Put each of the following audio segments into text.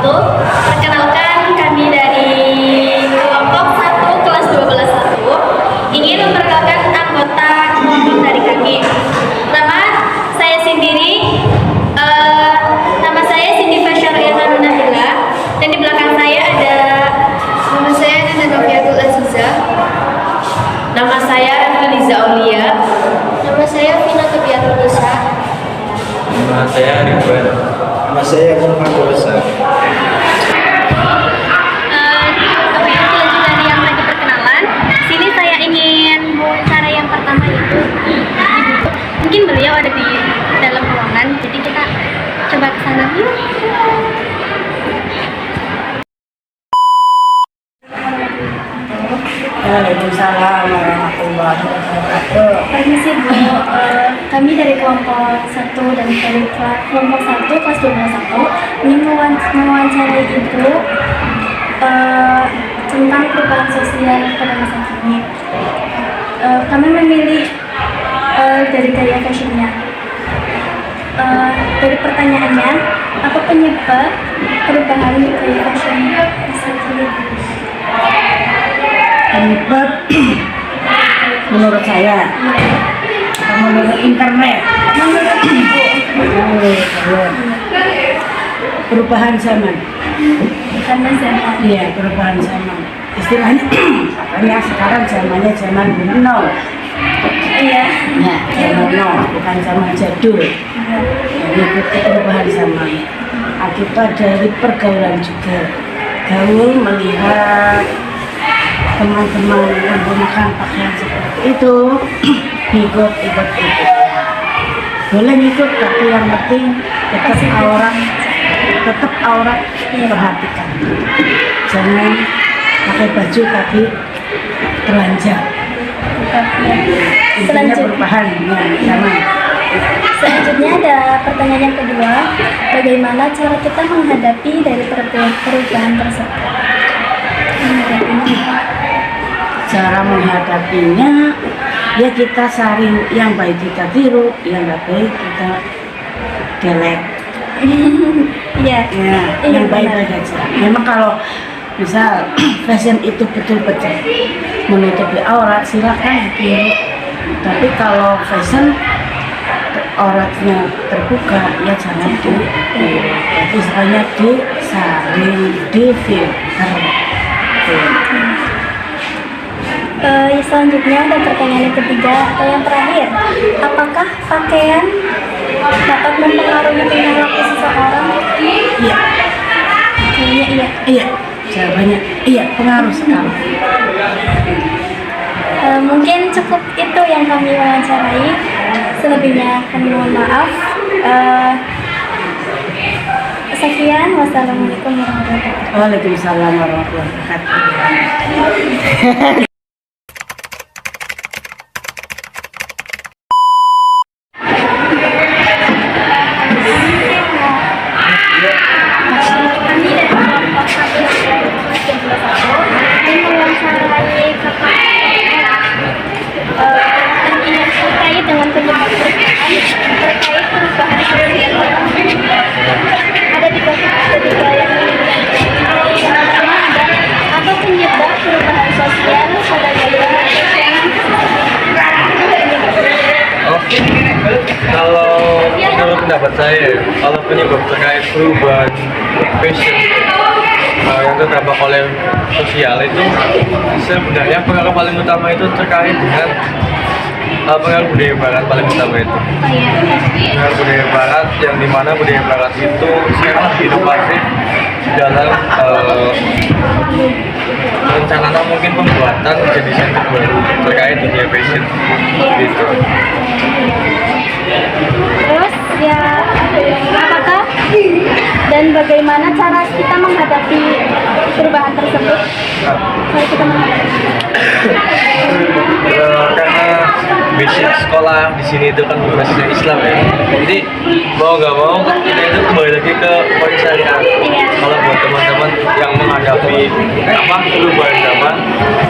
wabarakatuh. Perkenalkan, kami dari kelompok 1 kelas 12 ingin memperkenalkan anggota kelompok dari kami. Pertama, saya sendiri, nama saya Cindy Fasyariana Nunahila, dan di belakang saya ada Nama saya Nana Noviatul Aziza. nama saya Filiza Aulia. Nama saya Vina Kebiatul Nisa. Nama saya Ridwan. Nama saya Muhammad Rosa. Selanjut dari yang tadi perkenalan, sini saya ingin wawancara yang pertama yaitu Ibu. Mungkin beliau ada di dalam ruangan, jadi kita coba ke sana yuk. Waalaikumsalam warahmatullahi wabarakatuh. Permisi Bu, kami dari kelompok 1 dan dari kelompok 1 kelas 12 ingin mewawancarai Ibu tentang perubahan sosial pada masa kini. Kami memilih dari gaya fashionnya. Dari pertanyaannya, apa penyebab perubahan gaya fashion masa kini? Penyebab menurut saya atau menurut internet, Menurut Ibu, menurut saya perubahan zaman. karena zaman. Iya, perubahan zaman. Istilahnya katanya sekarang zamannya zaman now. Iya. Ya, zaman now, bukan zaman jadul. Mengikuti perubahan zaman. Akibat dari pergaulan juga. Gaul melihat teman-teman menggunakan pakaian seperti itu, ikut. Boleh ngikut, tapi yang penting tetap aurat perhatikan. Jangan pakai baju tapi telanjang. Intinya Selanjutnya, perubahan zaman. selanjutnya ada pertanyaan yang kedua, bagaimana cara kita menghadapi dari perubahan tersebut? Cara menghadapinya ya kita saring, yang baik kita tiru, yang nggak baik kita delete. Iya. Ya, yang baik-baik aja. Memang kalau misal fashion itu betul-betul menutupi aurat, silakan ditiru. Tapi kalau fashion auratnya terbuka, ya jangan ditiru. Jadi istilahnya disaring, difilter. Selanjutnya ada pertanyaan yang ketiga atau yang terakhir, apakah pakaian dapat mempengaruhi tingkah laku seseorang? Iya, Kayaknya iya. iya. Jawabannya iya, pengaruh sekali. Mungkin cukup itu yang kami wawancarai. Selebihnya kami mohon maaf. Sekian, wassalamualaikum warahmatullahi wabarakatuh. Waalaikumsalam warahmatullahi wabarakatuh. Kami dari kelompok 1 dan kelas 12 ingin mewawancarai Kakak terkait dengan penyebab terkait perubahan sosial. Ada tiga yang yang pertama ada apa penyebab perubahan sosial pada gaya fashion? Oke, kalau menurut pendapat saya, kalau penyebab terkait perubahan fashion yang terdampak oleh sosial itu sebenarnya pengaruh paling utama itu terkait dengan pengaruh budaya barat paling utama itu. Pengaruh budaya barat yang dimana budaya barat itu sekarang lebih inovatif dalam rencana mungkin pembuatan jenis terbaru terkait dunia fashion gitu. Terus ya, apakah dan bagaimana cara kita menghadapi perubahan tersebut? Cara kita menghadapi. Karena basic sekolah di sini itu kan berbasisnya Islam ya. Jadi mau nggak mau kita itu kembali lagi ke poin syariat. Kalau buat teman-teman yang menghadapi perubahan zaman,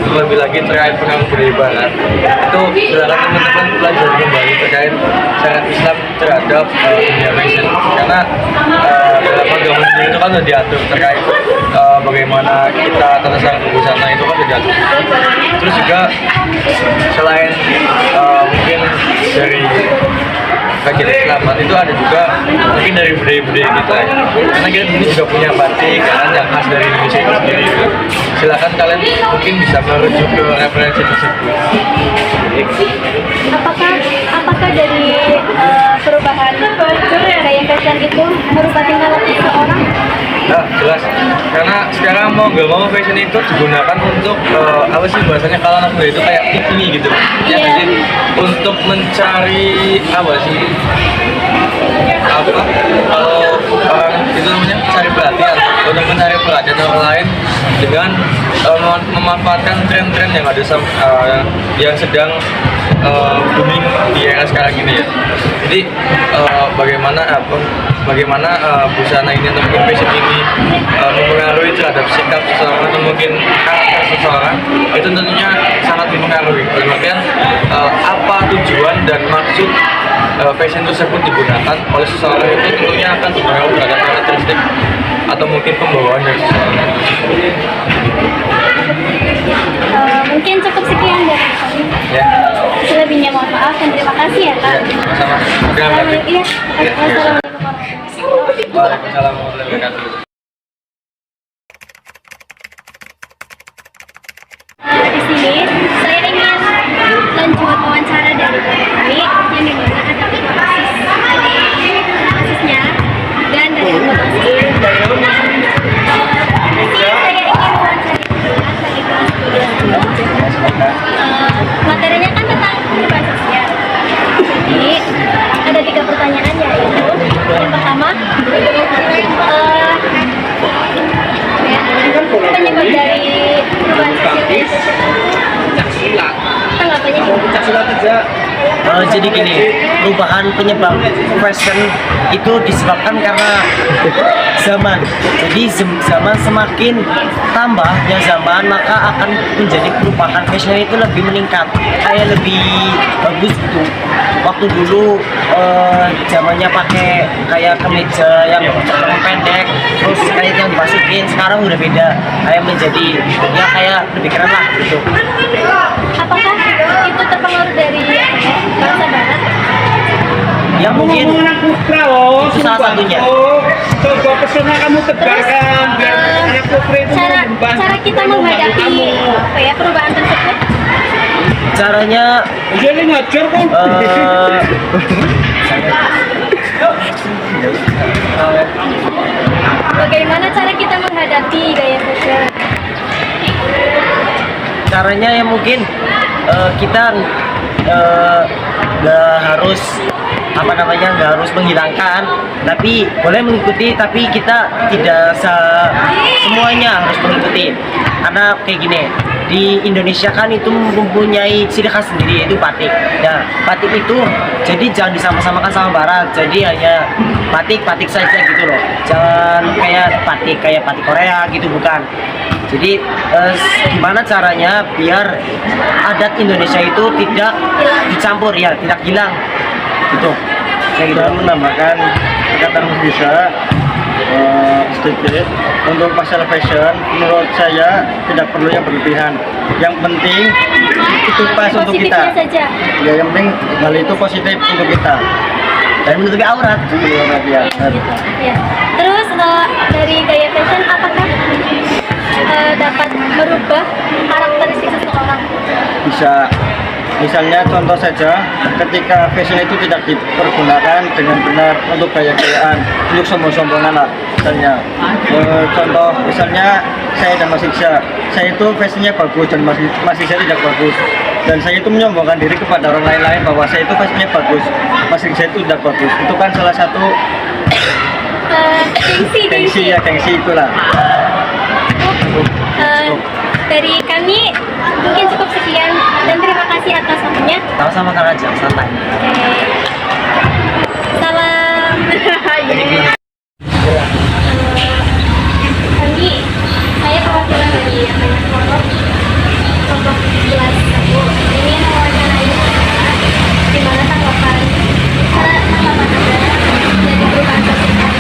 lebih lagi terkait pengaruh beribadah, itu silakan teman-teman belajar kembali terkait syariat Islam terhadap dunia fashion. Karena dalam agama sendiri itu kan sudah diatur terkait bagaimana kita tata cara berbusana itu kan sudah diatur. Terus juga selain mungkin dari kajian Islam itu ada juga mungkin dari budaya-budaya kita ya. Karena kita ini juga punya batik kan yang khas dari Indonesia itu sendiri. Silakan kalian mungkin bisa merujuk ke referensi tersebut. Apakah dari perubahan gaya fashion itu merubah tingkah laku seseorang? Nah, jelas. Karena sekarang mau nggak mau fashion itu digunakan untuk apa sih bahasanya kalau anak muda itu kayak tinggi gitu. Ya, Iya. jadi untuk mencari apa sih? Apa? Kalau orang itu namanya cari perhatian, untuk mencari perhatian orang lain dengan memanfaatkan tren-tren yang ada yang sedang booming di era sekarang ini ya. Jadi bagaimana busana ini atau mungkin fashion ini mempengaruhi terhadap sikap seseorang atau mungkin karakter seseorang, itu tentunya sangat mempengaruhi. Kemudian apa tujuan dan maksud fashion tersebut digunakan oleh seseorang itu tentunya akan berpengaruh terhadap karakteristik atau mungkin pembawaan dari seseorang. Mungkin cukup sekian dari kami. Ya. Selebihnya mohon maaf dan terima kasih ya Kak. Sama-sama. Iya. Wassalamualaikum warahmatullahi wabarakatuh. Waalaikumsalam warahmatullahi wabarakatuh. Di sini saya ingin lanjut wawancara dari kami yang dimana ada asisnya dan dari anggota OSIS. Saya ingin wawancara dari kelas 12. Materinya kan tentang perubahan sosial. Jadi ada 3 pertanyaan yaitu yang pertama penyebab dari perubahan sosial tanggapannya jadi gini, perubahan penyebab fashion itu disebabkan karena zaman. Jadi zaman semakin tambah ya zaman, maka akan menjadi perubahan fashion itu lebih meningkat, kayak lebih bagus gitu. Waktu dulu zamannya pakai kayak kemeja yang pendek, terus kayak yang dimasukin, sekarang udah beda, kayak menjadi ya kayak lebih keren lah gitu. apakah itu terpengaruh dari bahasa barat? Ya mungkin itu salah satunya. Coba pesona kamu tebarkan biar anak putri itu cara kita menghadapi perubahan tersebut? Caranya jadi ngajar kan Bagaimana cara kita menghadapi gaya fashion? caranya ya mungkin kita nggak harus nggak harus menghilangkan, tapi boleh mengikuti, tapi kita tidak semuanya harus mengikuti. Karena kayak gini, di Indonesia kan itu mempunyai ciri khas sendiri, yaitu batik. Nah, batik itu jadi jangan disama-samakan sama barat, jadi hanya batik saja gitu loh, jangan kayak batik Korea gitu, bukan. Jadi gimana caranya biar adat Indonesia itu tidak dicampur ya, tidak hilang gitu. saya kita menambahkan perkataan bisa sedikit untuk masalah fashion. Menurut saya tidak perlu yang berlebihan, yang penting itu pas untuk kita Positifnya saja. ya, yang penting hal itu positif untuk kita Dan menutupi aurat. ya. Ya. Terus dari gaya fashion apakah dapat merubah karakteristik seseorang? Bisa, misalnya contoh saja ketika fashion itu tidak dipergunakan dengan benar untuk gaya-gayaan, untuk sombong-sombongan lah misalnya. Contoh misalnya saya dan Mas Iksa, saya itu fashionnya bagus dan Mas Iksa tidak bagus, dan saya itu menyombongkan diri kepada orang lain-lain bahwa saya itu fashionnya bagus, Mas Iksa itu tidak bagus. Itu kan salah satu gengsi itulah. Dari kami mungkin cukup sekian dan terima kasih atas waktunya. Sama-sama Kang Ajeng, santai. Salam. Kami, saya perwakilan dari kelompok kelas 1. Ini mewawancarai di mana tanggapan Anda dari perubahan sosial.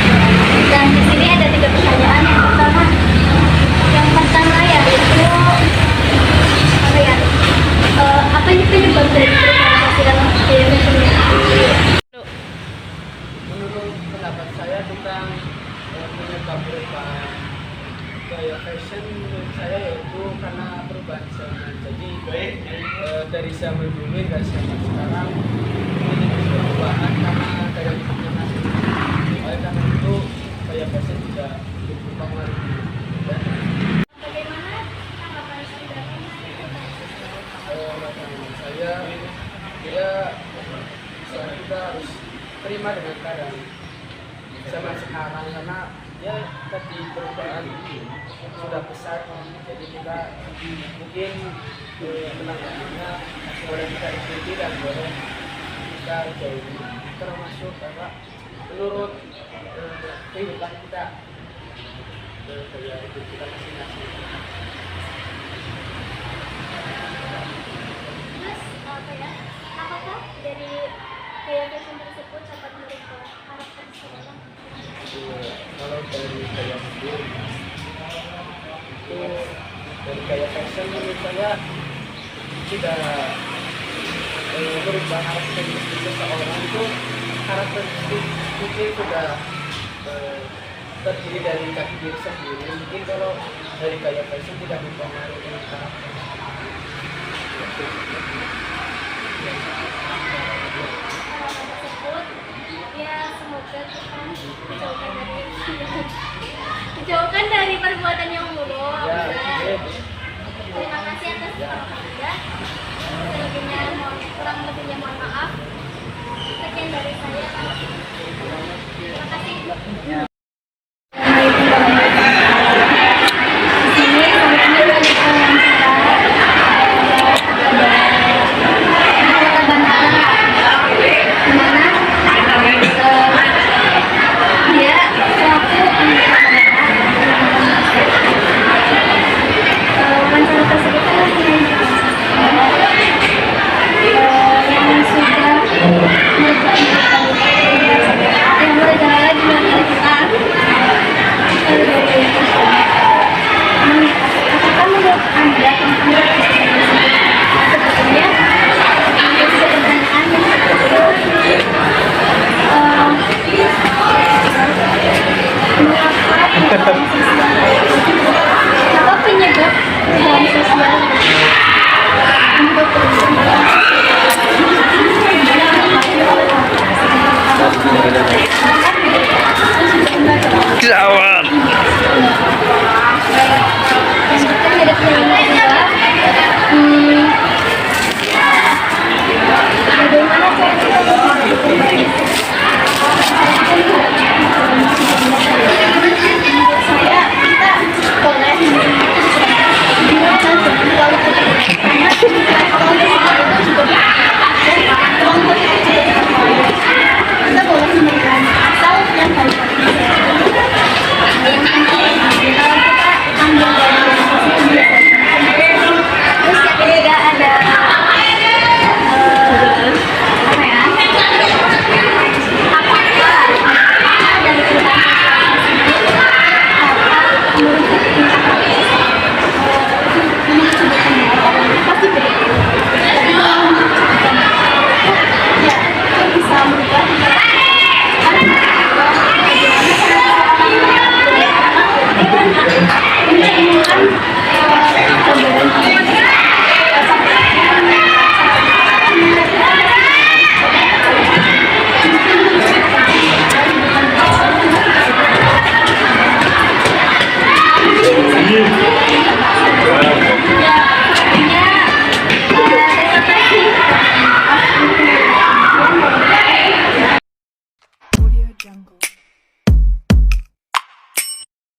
Dan di sini ada 3 pertanyaan. Yang pertama yaitu apa ya? Apa yang penyebab dari perubahan sosial di Indonesia? Menurut pendapat saya tentang penyebab perubahan gaya fashion, menurut saya yaitu karena perubahan zaman. Jadi dari zaman dulu hingga zaman sekarang ini perubahan karena gaya hidupnya masih. Oleh karena itu gaya fashion juga berpengaruh. Bagaimana tanggapan saudara? Saya kita harus terima dengan keadaan zaman sekarang karena ya tadi perubahan sudah besar, jadi kita mungkin menanggapinya boleh kita ikuti dan boleh kita jauhi, termasuk karena menurut kehidupan kita gaya hidup kita masing-masing. Terus apa ya? Apakah dari gaya fashion tersebut dapat merubah karakter seseorang? Kalau dari gaya hidup itu dari gaya fashion menurut saya tidak berubah karakteristik seseorang. Itu karakteristik mungkin sudah terdiri dari kaki diri sendiri. Mungkin kalau dari gaya fashion tidak mempengaruhi karakter.